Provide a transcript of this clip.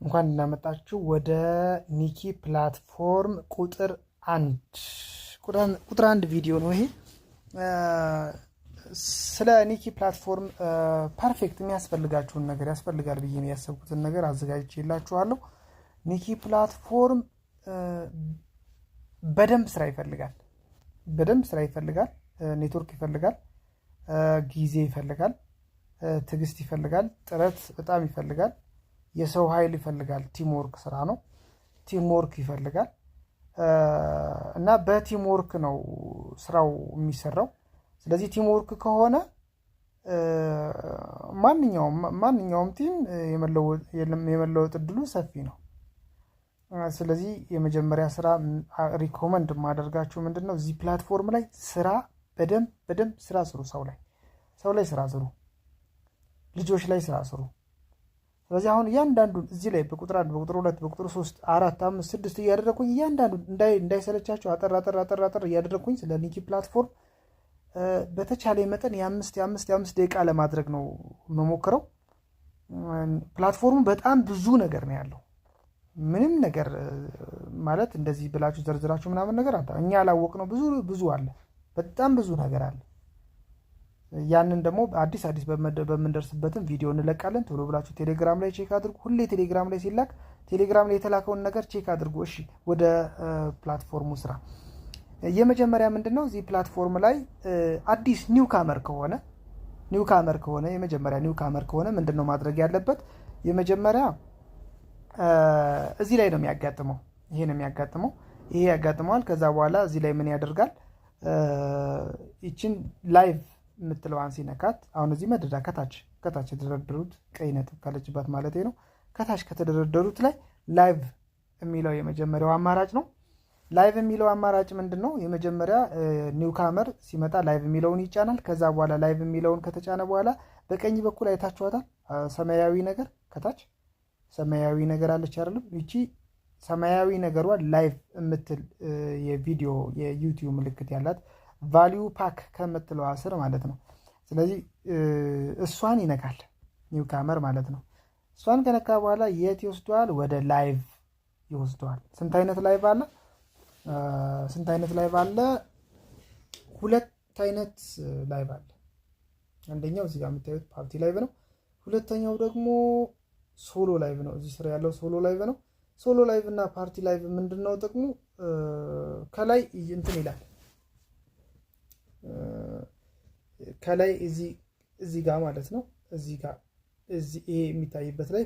እንኳን እናመጣችሁ ወደ ኒኪ ፕላትፎርም ቁጥር አንድ ቪዲዮ ነው ይሄ። ስለ ኒኪ ፕላትፎርም ፐርፌክት የሚያስፈልጋችሁን ነገር ያስፈልጋል ብዬ ያሰብኩትን ነገር አዘጋጅቼላችኋለሁ። ኒኪ ፕላትፎርም በደንብ ስራ ይፈልጋል፣ ኔትወርክ ይፈልጋል፣ ጊዜ ይፈልጋል፣ ትዕግስት ይፈልጋል፣ ጥረት በጣም ይፈልጋል፣ የሰው ኃይል ይፈልጋል። ቲምወርክ ስራ ነው። ቲምወርክ ይፈልጋል እና በቲምወርክ ነው ስራው የሚሰራው። ስለዚህ ቲምወርክ ከሆነ ማንኛውም ቲም የመለወጥ እድሉ ሰፊ ነው። ስለዚህ የመጀመሪያ ስራ ሪኮመንድ የማደርጋችሁ ምንድነው፣ እዚህ ፕላትፎርም ላይ ስራ በደንብ ስራ ስሩ። ሰው ላይ ስራ ስሩ። ልጆች ላይ ስራ ስሩ። ስለዚህ አሁን እያንዳንዱን እዚህ ላይ በቁጥር 1 በቁጥር 2 በቁጥር 3 4 5 6 እያደረኩኝ እያንዳንዱን እንዳይሰለቻችሁ አጠር እያደረኩኝ ስለ ኒኪ ፕላትፎርም በተቻለ መጠን የአምስት ደቂቃ ለማድረግ ነው የምሞክረው። ፕላትፎርሙ በጣም ብዙ ነገር ነው ያለው። ምንም ነገር ማለት እንደዚህ ብላችሁ ዘርዝራችሁ ምናምን ነገር እኛ ያላወቅነው ብዙ አለ። በጣም ብዙ ነገር አለ። ያንን ደግሞ አዲስ በምንደርስበትም ቪዲዮ እንለቃለን። ቶሎ ብላችሁ ቴሌግራም ላይ ቼክ አድርጉ። ሁሌ ቴሌግራም ላይ ሲላክ ቴሌግራም ላይ የተላከውን ነገር ቼክ አድርጉ። እሺ፣ ወደ ፕላትፎርሙ ስራ የመጀመሪያ ምንድነው፣ እዚህ ፕላትፎርም ላይ አዲስ ኒውካመር ከሆነ ምንድነው ማድረግ ያለበት? የመጀመሪያ እዚህ ላይ ነው የሚያጋጥመው። ይሄ ያጋጥመዋል። ከዛ በኋላ እዚህ ላይ ምን ያደርጋል? ይችን ላይቭ የምትለዋን ሲነካት፣ አሁን እዚህ መደዳ ከታች የተደረደሩት ቀይ ነጥብ ካለችባት ማለት ነው። ከታች ከተደረደሩት ላይ ላይቭ የሚለው የመጀመሪያው አማራጭ ነው። ላይቭ የሚለው አማራጭ ምንድነው? የመጀመሪያ ኒውካመር ሲመጣ ላይቭ የሚለውን ይጫናል። ከዛ በኋላ ላይቭ የሚለውን ከተጫነ በኋላ በቀኝ በኩል አይታችኋታል፣ ሰማያዊ ነገር ከታች ሰማያዊ ነገር አለች አይደለም? ይቺ ሰማያዊ ነገሯ ላይቭ የምትል የቪዲዮ የዩቲዩብ ምልክት ያላት ቫልዩ ፓክ ከምትለው ስር ማለት ነው። ስለዚህ እሷን ይነካል ኒውካመር ማለት ነው። እሷን ከነካ በኋላ የት ይወስደዋል? ወደ ላይቭ ይወስደዋል። ስንት አይነት ላይቭ አለ? ሁለት አይነት ላይቭ አለ። አንደኛው እዚህ ጋር የምታዩት ፓርቲ ላይቭ ነው። ሁለተኛው ደግሞ ሶሎ ላይቭ ነው። እዚህ ስር ያለው ሶሎ ላይቭ ነው። ሶሎ ላይቭ እና ፓርቲ ላይቭ ምንድነው ጥቅሙ? ከላይ እንትን ይላል። ከላይ እዚህ ጋር ማለት ነው። ይሄ የሚታይበት ላይ